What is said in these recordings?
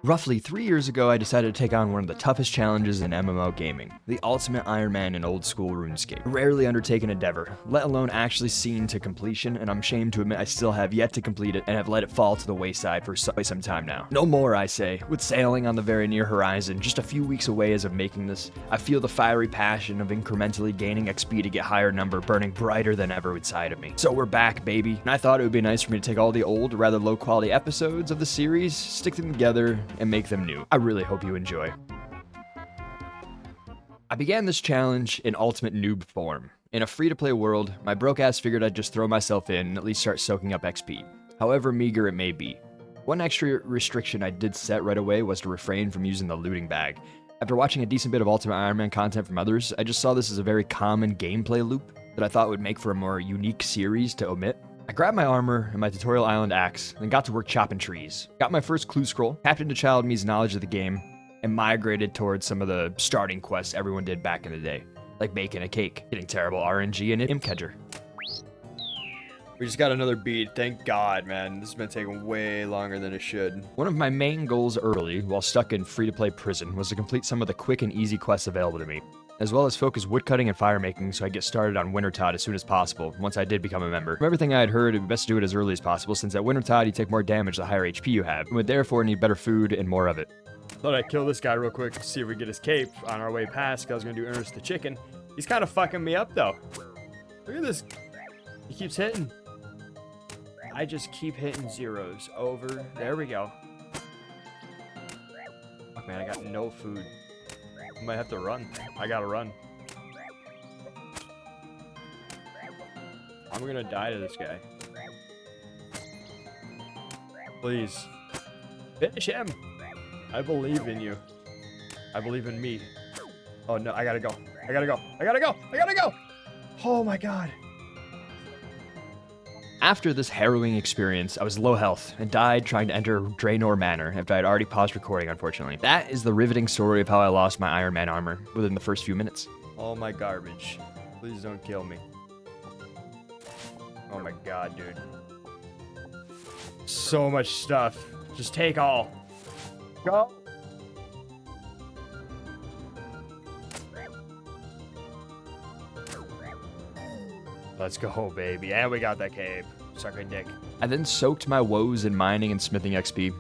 Roughly 3 years ago, I decided to take on one of the toughest challenges in MMO gaming, the ultimate Ironman in old school RuneScape. A rarely undertaken endeavor, let alone actually seen to completion, and I'm ashamed to admit I still have yet to complete it and have let it fall to the wayside for some time now. No more, I say. With sailing on the very near horizon, just a few weeks away as of making this, I feel the fiery passion of incrementally gaining XP to get higher number burning brighter than ever inside of me. So we're back, baby, and I thought it would be nice for me to take all the old, rather low quality episodes of the series, stick them together, and make them new. I really hope you enjoy. I began this challenge in ultimate noob form. In a free-to-play world, my broke ass figured I'd just throw myself in and at least start soaking up XP, however meager it may be. One extra restriction I did set right away was to refrain from using the looting bag. After watching a decent bit of Ultimate Ironman content from others, I just saw this as a very common gameplay loop that I thought would make for a more unique series to omit. I grabbed my armor and my tutorial island axe, and got to work chopping trees. Got my first clue scroll, tapped into Child Me's knowledge of the game, and migrated towards some of the starting quests everyone did back in the day, like baking a cake, getting terrible RNG, and Imkedger. We just got another beat, thank God, man. This has been taking way longer than it should. One of my main goals early, while stuck in free-to-play prison, was to complete some of the quick and easy quests available to me, as well as focus woodcutting and fire making so I get started on Wintertide as soon as possible, once I did become a member. From everything I had heard, it would be best to do it as early as possible, since at Wintertide you take more damage the higher HP you have, and would therefore need better food and more of it. Thought I'd kill this guy real quick to see if we get his cape on our way past, because I was going to do Ernest the Chicken. He's kind of fucking me up, though. Look at this. He keeps hitting. I just keep hitting zeros over. There we go. Fuck, man, I got no food. I might have to run. I gotta run. I'm gonna die to this guy. Please. Finish him! I believe in you. I believe in me. Oh no, I gotta go. I gotta go. I gotta go. I gotta go! Oh my god. After this harrowing experience, I was low health and died trying to enter Draenor Manor after I had already paused recording, unfortunately. That is the riveting story of how I lost my Iron Man armor within the first few minutes. All my garbage. Please don't kill me. Oh my god, dude. So much stuff. Just take all. Go! Let's go, baby. And we got that cave. Suck a dick. I then soaked my woes in mining and smithing XP.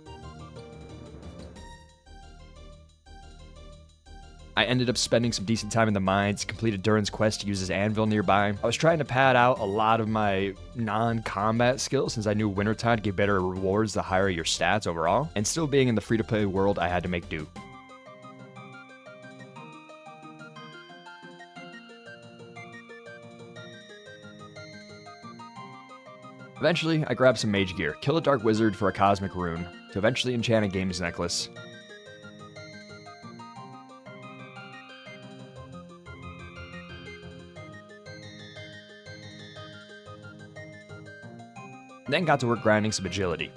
I ended up spending some decent time in the mines, completed Durin's quest to use his anvil nearby. I was trying to pad out a lot of my non-combat skills since I knew Wintertide gave better rewards the higher your stats overall, and still being in the free-to-play world, I had to make do. Eventually, I grabbed some mage gear, killed a dark wizard for a cosmic rune, to eventually enchant a games necklace. Then got to work grinding some agility.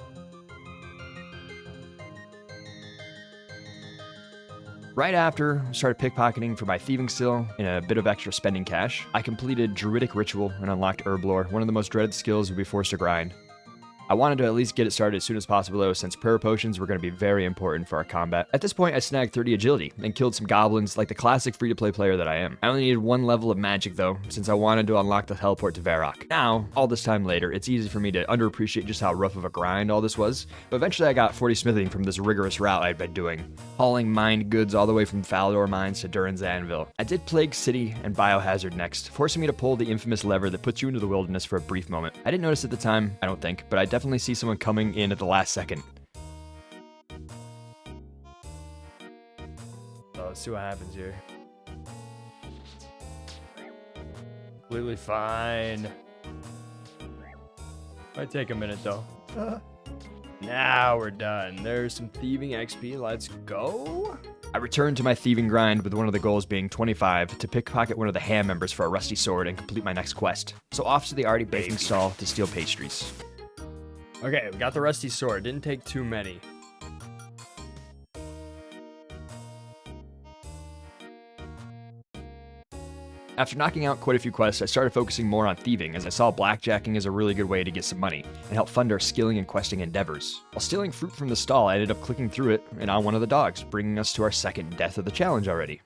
Right after, I started pickpocketing for my thieving skill and a bit of extra spending cash. I completed Druidic Ritual and unlocked Herb Lore, one of the most dreaded skills you'll be forced to grind. I wanted to at least get it started as soon as possible though, since prayer potions were going to be very important for our combat. At this point, I snagged 30 agility and killed some goblins like the classic free-to-play player that I am. I only needed one level of magic though, since I wanted to unlock the teleport to Varrock. Now, all this time later, it's easy for me to underappreciate just how rough of a grind all this was, but eventually I got 40 smithing from this rigorous route I'd been doing, hauling mined goods all the way from Falador Mines to Durin's Anvil. I did Plague City and Biohazard next, forcing me to pull the infamous lever that puts you into the wilderness for a brief moment. I didn't notice at the time, I don't think, but I definitely see someone coming in at the last second. So let's see what happens here. Completely fine. Might take a minute though. Now we're done. There's some thieving XP. Let's go. I returned to my thieving grind with one of the goals being 25 to pickpocket one of the ham members for a rusty sword and complete my next quest. So off to the arty baking stall to steal pastries. Okay, we got the rusty sword. Didn't take too many. After knocking out quite a few quests, I started focusing more on thieving, as I saw blackjacking as a really good way to get some money and help fund our skilling and questing endeavors. While stealing fruit from the stall, I ended up clicking through it and on one of the dogs, bringing us to our second death of the challenge already.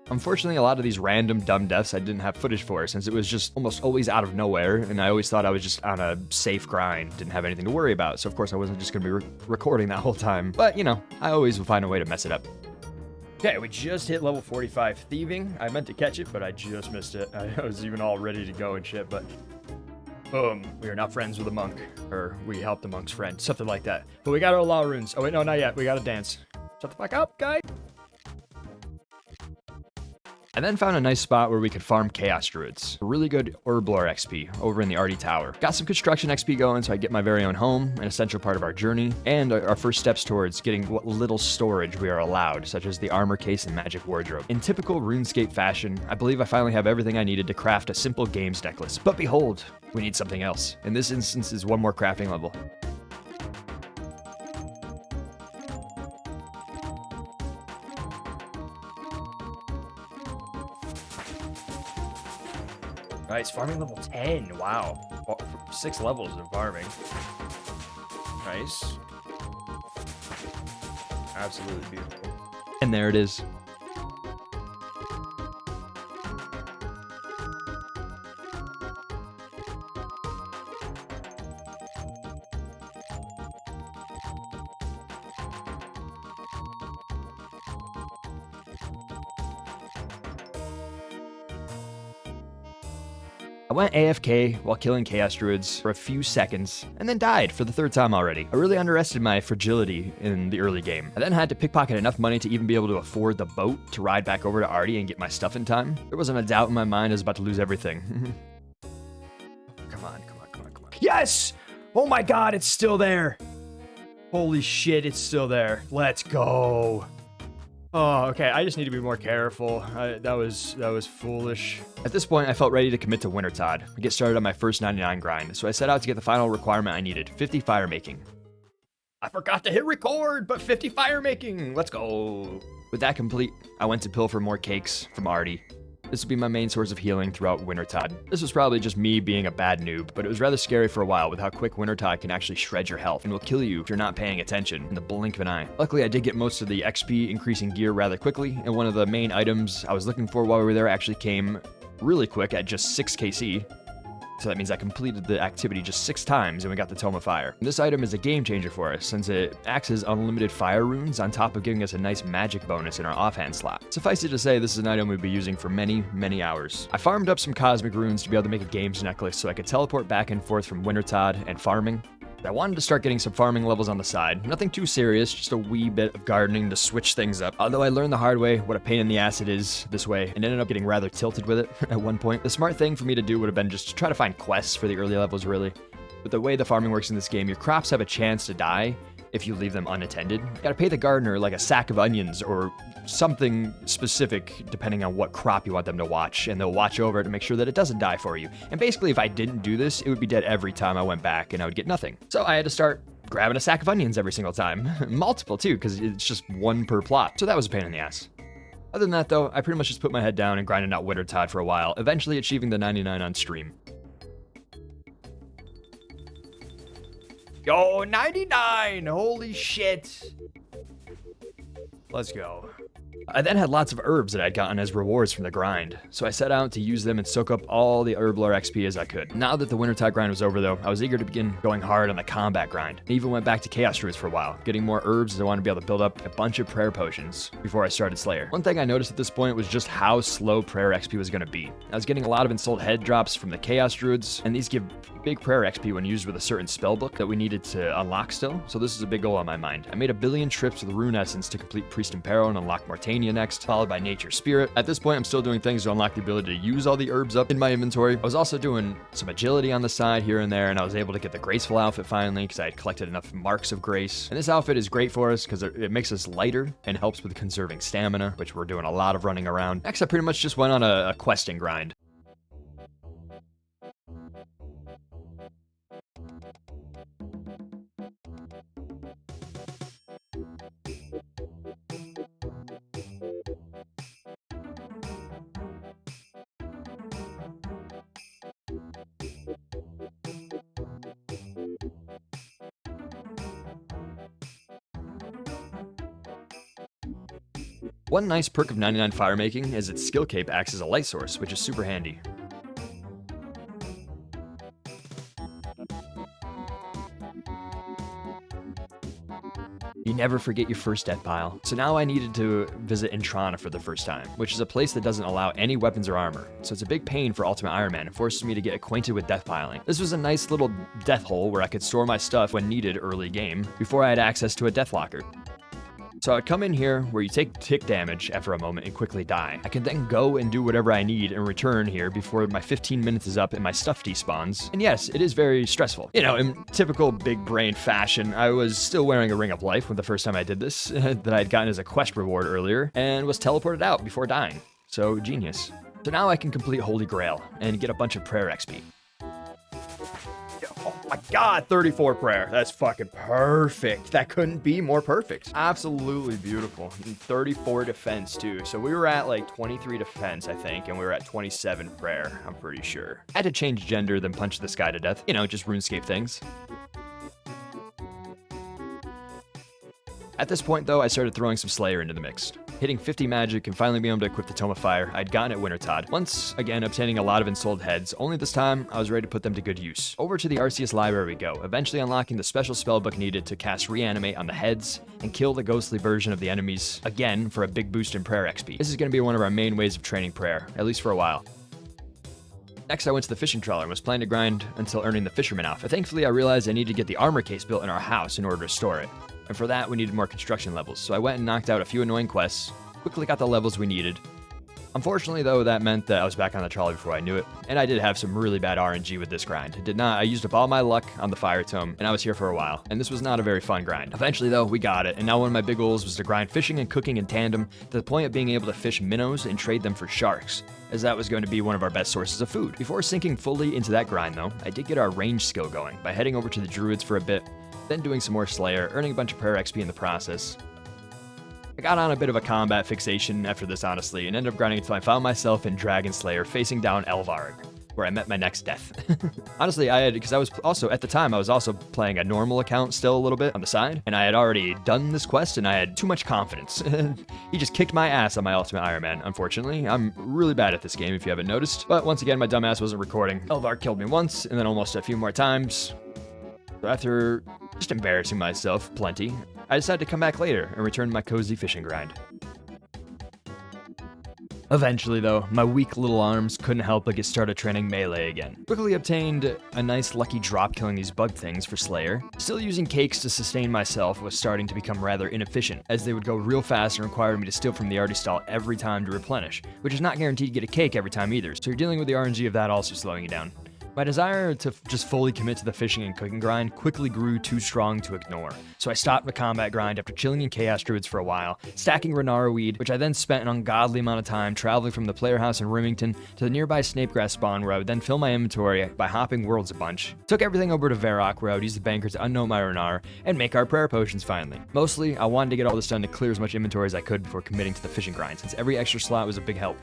Unfortunately, a lot of these random dumb deaths I didn't have footage for, since it was just almost always out of nowhere, and I always thought I was just on a safe grind, didn't have anything to worry about, so of course I wasn't just going to be recording that whole time. But, you know, I always would find a way to mess it up. Okay, we just hit level 45 thieving. I meant to catch it, but I just missed it. I was even all ready to go and shit, but boom. We are not friends with a monk, or we helped the monk's friend, something like that. But we got our law runes. Oh wait, no, not yet. We gotta dance. Shut the fuck up, guy. I then found a nice spot where we could farm Chaos Druids. A really good herb lore XP over in the Arty Tower. Got some construction XP going so I get my very own home, an essential part of our journey, and our first steps towards getting what little storage we are allowed, such as the armor case and magic wardrobe. In typical RuneScape fashion, I believe I finally have everything I needed to craft a simple games necklace. But behold, we need something else. In this instance is one more crafting level. Nice, farming level 10, wow. 6 levels of farming. Nice. Absolutely beautiful. And there it is. I went AFK while killing Chaos Druids for a few seconds, and then died for the 3rd time already. I really underestimated my fragility in the early game. I then had to pickpocket enough money to even be able to afford the boat to ride back over to Arty and get my stuff in time. There wasn't a doubt in my mind I was about to lose everything. Come on. Yes! Oh my god, it's still there! Holy shit, it's still there. Let's go. Oh, okay, I just need to be more careful. That was foolish. At this point, I felt ready to commit to Wintertide and get started on my first 99 grind, so I set out to get the final requirement I needed, 50 fire making. I forgot to hit record, but 50 fire making! Let's go! With that complete, I went to pilfer more cakes from Arty. This would be my main source of healing throughout Wintertide. This was probably just me being a bad noob, but it was rather scary for a while with how quick Wintertide can actually shred your health and will kill you if you're not paying attention in the blink of an eye. Luckily, I did get most of the XP increasing gear rather quickly, and one of the main items I was looking for while we were there actually came really quick at just 6 KC. So that means I completed the activity just 6 times and we got the Tome of Fire. And this item is a game changer for us since it acts as unlimited fire runes on top of giving us a nice magic bonus in our offhand slot. Suffice it to say, this is an item we'll be using for many, many hours. I farmed up some cosmic runes to be able to make a games necklace so I could teleport back and forth from Wintertide and farming. I wanted to start getting some farming levels on the side. Nothing too serious, just a wee bit of gardening to switch things up. Although I learned the hard way what a pain in the ass it is this way, and ended up getting rather tilted with it at one point. The smart thing for me to do would have been just to try to find quests for the early levels, really. But the way the farming works in this game, your crops have a chance to die if you leave them unattended. You gotta pay the gardener like a sack of onions or something specific depending on what crop you want them to watch, and they'll watch over it to make sure that it doesn't die for you. And basically, if I didn't do this, it would be dead every time I went back and I would get nothing. So I had to start grabbing a sack of onions every single time. Multiple too, because it's just one per plot. So that was a pain in the ass. Other than that though, I pretty much just put my head down and grinded out Wintertide for a while, eventually achieving the 99 on stream. Yo, 99! Holy shit! Let's go. I then had lots of herbs that I'd gotten as rewards from the grind, so I set out to use them and soak up all the herb lore XP as I could. Now that the Wintertide grind was over though, I was eager to begin going hard on the combat grind. I even went back to Chaos Druids for a while, getting more herbs as I wanted to be able to build up a bunch of prayer potions before I started Slayer. One thing I noticed at this point was just how slow prayer XP was going to be. I was getting a lot of ensouled head drops from the Chaos Druids, and these give big prayer XP when used with a certain spellbook that we needed to unlock still, so this is a big goal on my mind. I made a billion trips with Rune Essence to complete Priest Impero and unlock Mortania next, followed by Nature Spirit. At this point, I'm still doing things to unlock the ability to use all the herbs up in my inventory. I was also doing some agility on the side here and there, and I was able to get the graceful outfit finally because I had collected enough marks of grace. And this outfit is great for us because it makes us lighter and helps with conserving stamina, which we're doing a lot of running around. Next, I pretty much just went on a questing grind. One nice perk of 99 fire making is its skill cape acts as a light source, which is super handy. You never forget your first death pile. So now I needed to visit Intrana for the first time, which is a place that doesn't allow any weapons or armor. So it's a big pain for Ultimate Ironman. It forces me to get acquainted with death piling. This was a nice little death hole where I could store my stuff when needed early game before I had access to a death locker. So I'd come in here where you take tick damage after a moment and quickly die. I can then go and do whatever I need and return here before my 15 minutes is up and my stuff despawns. And yes, it is very stressful. You know, in typical big brain fashion, I was still wearing a Ring of Life when the first time I did this that I'd gotten as a quest reward earlier and was teleported out before dying. So genius. So now I can complete Holy Grail and get a bunch of prayer XP. Oh my god, 34 prayer. That's fucking perfect. That couldn't be more perfect. Absolutely beautiful. And 34 defense too. So we were at like 23 defense, I think, and we were at 27 prayer, I'm pretty sure. I had to change gender, then punch this guy to death. You know, just RuneScape things. At this point though, I started throwing some Slayer into the mix. Hitting 50 magic and finally being able to equip the Tome of Fire I'd gotten at Wintertod. Once again obtaining a lot of ensouled heads, only this time I was ready to put them to good use. Over to the Arceus library we go, eventually unlocking the special spellbook needed to cast Reanimate on the heads and kill the ghostly version of the enemies, again for a big boost in prayer XP. This is going to be one of our main ways of training prayer, at least for a while. Next, I went to the fishing trawler and was planning to grind until earning the fisherman outfit. Thankfully, I realized I needed to get the armor case built in our house in order to store it. And for that, we needed more construction levels, so I went and knocked out a few annoying quests, quickly got the levels we needed. Unfortunately, though, that meant that I was back on the trolley before I knew it, and I did have some really bad RNG with this grind. I used up all my luck on the fire tome, and I was here for a while, and this was not a very fun grind. Eventually, though, we got it, and now one of my big goals was to grind fishing and cooking in tandem to the point of being able to fish minnows and trade them for sharks, as that was going to be one of our best sources of food. Before sinking fully into that grind, though, I did get our range skill going by heading over to the Druids for a bit, then doing some more Slayer, earning a bunch of prayer XP in the process. I got on a bit of a combat fixation after this, honestly, and ended up grinding until I found myself in Dragon Slayer facing down Elvarg, where I met my next death. Honestly, because I was also, at the time, I was also playing a normal account still a little bit on the side, and I had already done this quest, and I had too much confidence. He just kicked my ass on my Ultimate Ironman, unfortunately. I'm really bad at this game, if you haven't noticed, but once again, my dumbass wasn't recording. Elvarg killed me once, and then almost a few more times. So after just embarrassing myself plenty, I decided to come back later and return to my cozy fishing grind. Eventually, though, my weak little arms couldn't help but get started training melee again. Quickly obtained a nice lucky drop killing these bug things for Slayer. Still using cakes to sustain myself was starting to become rather inefficient, as they would go real fast and required me to steal from the arty stall every time to replenish, which is not guaranteed to get a cake every time either, so you're dealing with the RNG of that also slowing you down. My desire to just fully commit to the fishing and cooking grind quickly grew too strong to ignore, so I stopped the combat grind after chilling in Chaos Druids for a while, stacking Renara weed, which I then spent an ungodly amount of time traveling from the player house in Rimington to the nearby Snapegrass spawn, where I would then fill my inventory by hopping worlds a bunch. Took everything over to Varrock, where I would use the banker to unknown my Renara and make our prayer potions finally. Mostly, I wanted to get all this done to clear as much inventory as I could before committing to the fishing grind, since every extra slot was a big help.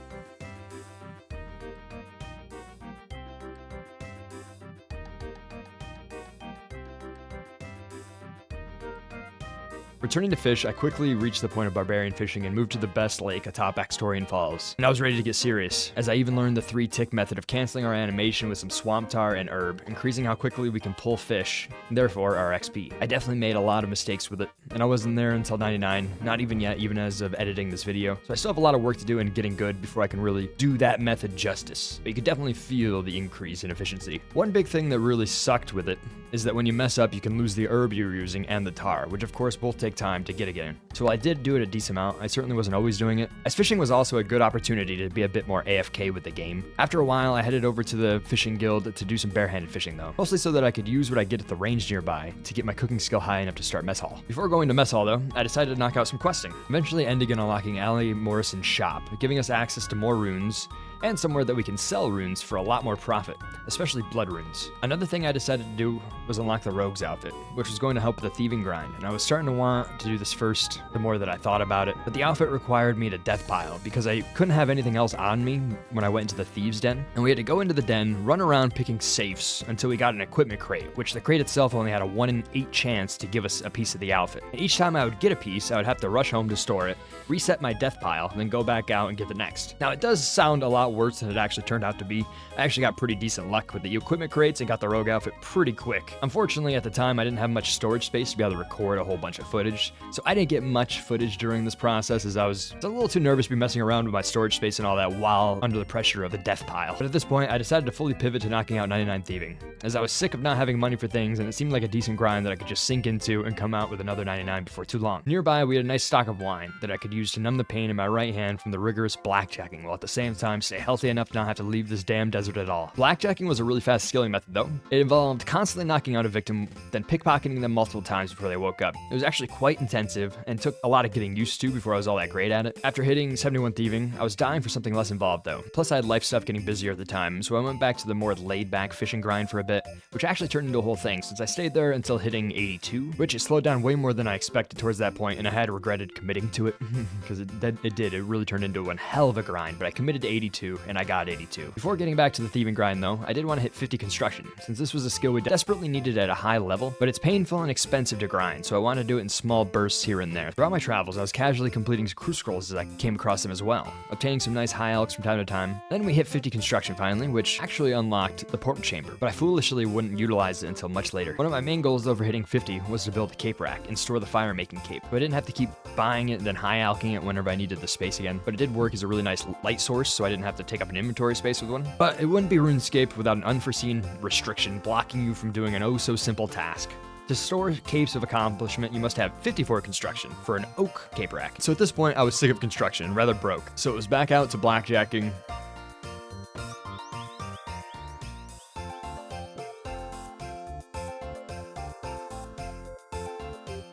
Returning to fish, I quickly reached the point of barbarian fishing and moved to the best lake atop Axtorian Falls. And I was ready to get serious, as I even learned the 3-tick method of canceling our animation with some swamp tar and herb, increasing how quickly we can pull fish, and therefore our XP. I definitely made a lot of mistakes with it, and I wasn't there until 99, not even yet, even as of editing this video. So I still have a lot of work to do in getting good before I can really do that method justice, but you could definitely feel the increase in efficiency. One big thing that really sucked with it is that when you mess up, you can lose the herb you're using and the tar, which of course both take time to get again. So while I did do it a decent amount, I certainly wasn't always doing it, as fishing was also a good opportunity to be a bit more AFK with the game. After a while, I headed over to the fishing guild to do some barehanded fishing though, mostly so that I could use what I get at the range nearby to get my cooking skill high enough to start mess hall. Before going to mess hall though, I decided to knock out some questing, eventually ending in unlocking Allie Morrison's shop, giving us access to more runes, and somewhere that we can sell runes for a lot more profit, especially blood runes. Another thing I decided to do was unlock the rogue's outfit, which was going to help with the thieving grind, and I was starting to want to do this first the more that I thought about it, but the outfit required me to death pile because I couldn't have anything else on me when I went into the thieves' den, and we had to go into the den, run around picking safes until we got an equipment crate, which the crate itself only had a 1 in 8 chance to give us a piece of the outfit. And each time I would get a piece, I would have to rush home to store it, reset my death pile, and then go back out and get the next. Now, it does sound a lot worse than it actually turned out to be. I actually got pretty decent luck with the equipment crates and got the rogue outfit pretty quick. Unfortunately, at the time, I didn't have much storage space to be able to record a whole bunch of footage, so I didn't get much footage during this process as I was a little too nervous to be messing around with my storage space and all that while under the pressure of the death pile. But at this point, I decided to fully pivot to knocking out 99 thieving, as I was sick of not having money for things, and it seemed like a decent grind that I could just sink into and come out with another 99 before too long. Nearby, we had a nice stock of wine that I could use to numb the pain in my right hand from the rigorous blackjacking, while at the same time stay healthy enough to not have to leave this damn desert at all. Blackjacking was a really fast skilling method though. It involved constantly knocking out a victim, then pickpocketing them multiple times before they woke up. It was actually quite intensive and took a lot of getting used to before I was all that great at it. After hitting 71 thieving, I was dying for something less involved though. Plus I had life stuff getting busier at the time, so I went back to the more laid back fishing grind for a bit, which actually turned into a whole thing since I stayed there until hitting 82, which it slowed down way more than I expected towards that point, and I had regretted committing to it because it did. It really turned into one hell of a grind, but I committed to 82 and I got 82. Before getting back to the thieving grind though, I did want to hit 50 construction, since this was a skill we desperately needed at a high level, but it's painful and expensive to grind, so I wanted to do it in small bursts here and there. Throughout my travels, I was casually completing crew scrolls as I came across them as well, obtaining some nice high elks from time to time. Then we hit 50 construction finally, which actually unlocked the port chamber, but I foolishly wouldn't utilize it until much later. One of my main goals though for hitting 50 was to build a cape rack and store the fire making cape, but I didn't have to keep buying it and then high alking it whenever I needed the space again, but it did work as a really nice light source, so I didn't have to take up an inventory space with one. But it wouldn't be RuneScape without an unforeseen restriction blocking you from doing an oh so simple task. To store capes of accomplishment, you must have 54 construction for an oak cape rack. So at this point, I was sick of construction, rather broke. So it was back out to blackjacking.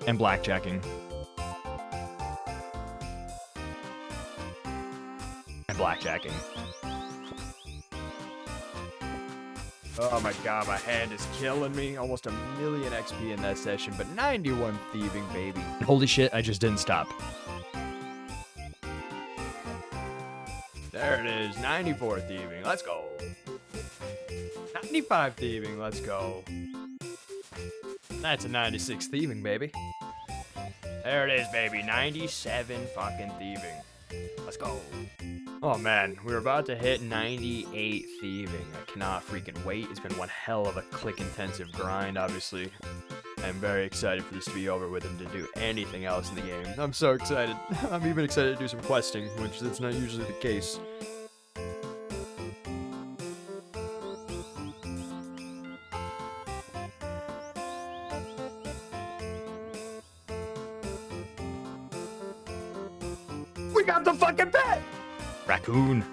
And blackjacking. And blackjacking. Oh my god, my hand is killing me. Almost a million XP in that session, but 91 thieving, baby. Holy shit, I just didn't stop. There it is, 94 thieving, let's go. 95 thieving, let's go. That's a 96 thieving, baby. There it is, baby, 97 fucking thieving. Let's go. Oh man, we're about to hit 98 thieving. I cannot freaking wait. It's been one hell of a click-intensive grind, obviously. I'm very excited for this to be over with and to do anything else in the game. I'm so excited. I'm even excited to do some questing, which is not usually the case. We got the fucking pet! Raccoon.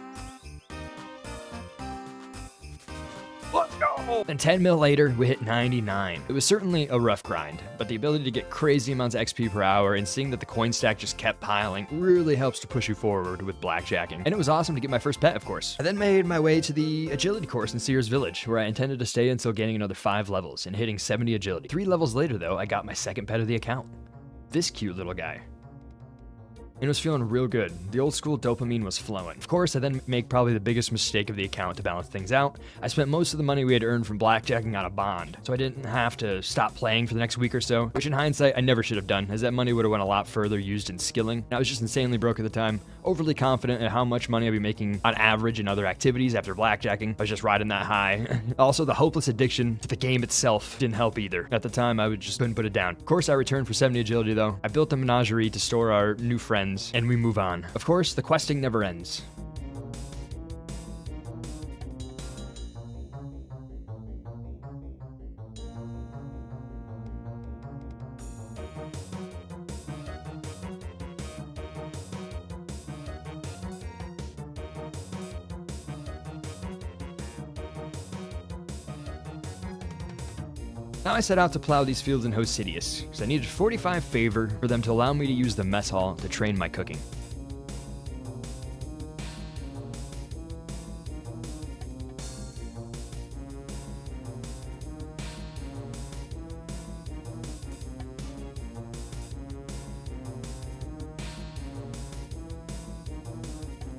Let's go! And 10 mil later, we hit 99. It was certainly a rough grind, but the ability to get crazy amounts of XP per hour and seeing that the coin stack just kept piling really helps to push you forward with blackjacking. And it was awesome to get my first pet, of course. I then made my way to the agility course in Sears Village, where I intended to stay until gaining another 5 levels and hitting 70 agility. 3 levels later, though, I got my second pet of the account. This cute little guy. And it was feeling real good. The old school dopamine was flowing. Of course, I then make probably the biggest mistake of the account to balance things out. I spent most of the money we had earned from blackjacking on a bond, so I didn't have to stop playing for the next week or so, which in hindsight, I never should have done, as that money would have went a lot further used in skilling. And I was just insanely broke at the time, overly confident in how much money I'd be making on average in other activities after blackjacking. I was just riding that high. Also, the hopeless addiction to the game itself didn't help either. At the time, I just couldn't put it down. Of course, I returned for 70 agility though. I built a menagerie to store our new friends, and we move on. Of course, the questing never ends. Now I set out to plow these fields in host Sidious, because I needed 45 favor for them to allow me to use the mess hall to train my cooking.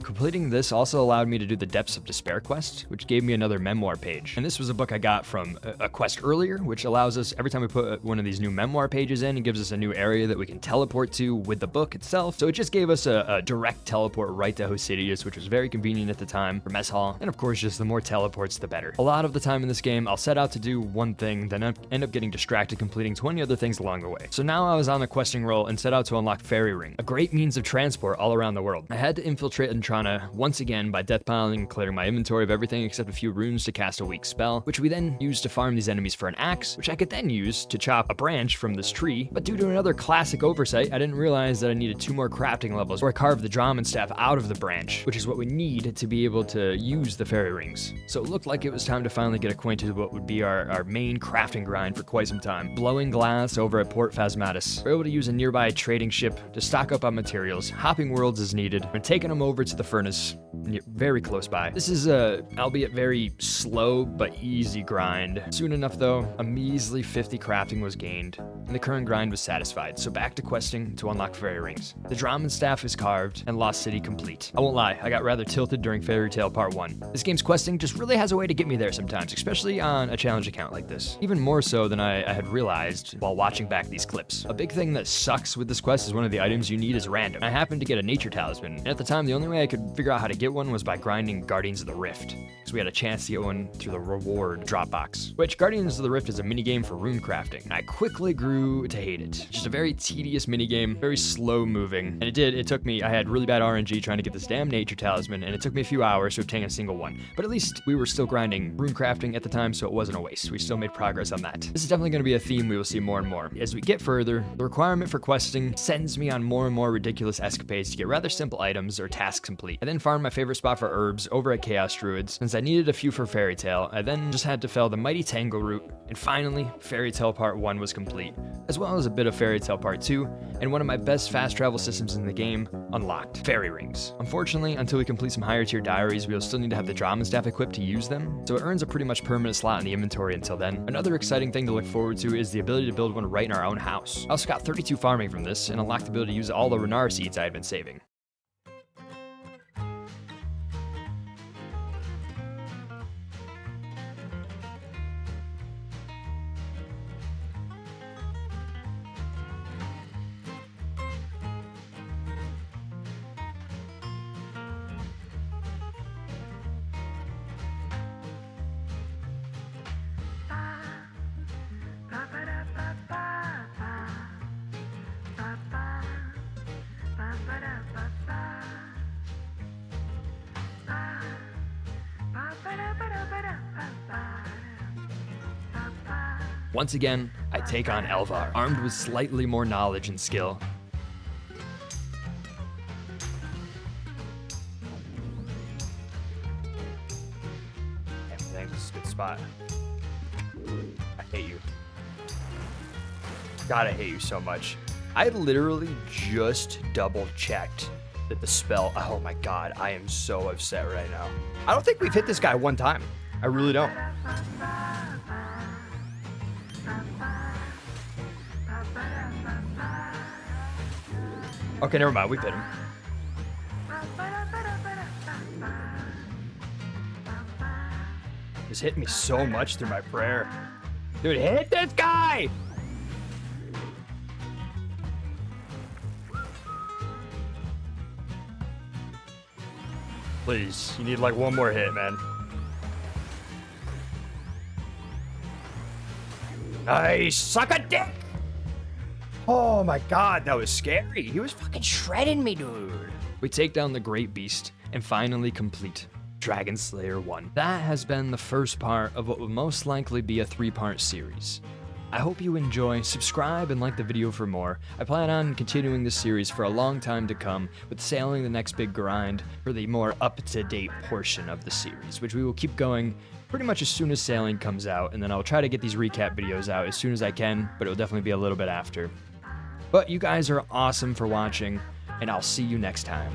completing this also allowed me to do the Depths of Despair quest, which gave me another memoir page. And this was a book I got from a quest earlier, which allows us, every time we put one of these new memoir pages in, it gives us a new area that we can teleport to with the book itself. So it just gave us a direct teleport right to Hosidius, which was very convenient at the time for mess hall. And of course, just the more teleports, the better. A lot of the time in this game, I'll set out to do one thing, then end up getting distracted completing 20 other things along the way. So now I was on the questing roll and set out to unlock Fairy Ring, a great means of transport all around the world. I had to infiltrate Entrana once again by death piling and clearing my inventory of everything except a few runes to cast a weak spell, which we then used to farm these enemies for an axe, which I could then use to chop a branch from this tree. But due to another classic oversight, I didn't realize that I needed 2 more crafting levels where I carved the Draman staff out of the branch, which is what we need to be able to use the fairy rings. So it looked like it was time to finally get acquainted with what would be our main crafting grind for quite some time. Blowing glass over at Port Phasmatis. We're able to use a nearby trading ship to stock up on materials, hopping worlds as needed, and taking them over to the furnace very close by. This is a, albeit very slow but easy grind. Soon enough though, a measly 50 crafting was gained, and the current grind was satisfied, so back to questing to unlock fairy rings. The Draman staff is carved, and Lost City complete. I won't lie, I got rather tilted during Fairy Tale Part 1. This game's questing just really has a way to get me there sometimes, especially on a challenge account like this. Even more so than I had realized while watching back these clips. A big thing that sucks with this quest is one of the items you need is random. I happened to get a nature talisman, and at the time the only way I could figure out how to get one was by grinding Guardians of the Rift, because we had a chance to get one through the reward drop box. Which Guardians of the Rift is a minigame for rune crafting, and I quickly grew to hate it. Just a very tedious minigame, very slow moving, and it took me, I had really bad RNG trying to get this damn nature talisman, and it took me a few hours to obtain a single one. But at least we were still grinding rune crafting at the time, so it wasn't a waste. We still made progress on that. This is definitely going to be a theme we will see more and more. As we get further, the requirement for questing sends me on more and more ridiculous escapades to get rather simple items or tasks complete. I then farmed my favorite spot for herbs over at Chaos Druids. Since I needed a few for Fairy Tale, I then just had to fell the mighty Tangle Root, and finally, Fairy Tale Part 1 was complete, as well as a bit of Fairy Tale Part 2, and one of my best fast travel systems in the game unlocked, Fairy Rings. Unfortunately, until we complete some higher tier diaries, we will still need to have the Draman staff equipped to use them, so it earns a pretty much permanent slot in the inventory until then. Another exciting thing to look forward to is the ability to build one right in our own house. I also got 32 farming from this, and unlocked the ability to use all the Renar seeds I had been saving. Once again, I take on Elvar, armed with slightly more knowledge and skill. Damn, thanks, this is a good spot. I hate you. God, I hate you so much. I literally just double-checked that the spell, oh my god, I am so upset right now. I don't think we've hit this guy one time. I really don't. Okay, never mind, we've hit him. This hit me so much through my prayer. Dude, hit this guy! Please, you need like one more hit, man. Nice, suck a dick! Oh my god, that was scary. He was fucking shredding me, dude. We take down the Great Beast and finally complete Dragon Slayer 1. That has been the first part of what will most likely be a 3-part series. I hope you enjoy, subscribe, and like the video for more. I plan on continuing this series for a long time to come, with sailing the next big grind for the more up-to-date portion of the series, which we will keep going pretty much as soon as sailing comes out, and then I'll try to get these recap videos out as soon as I can, but it'll definitely be a little bit after. But you guys are awesome for watching, and I'll see you next time.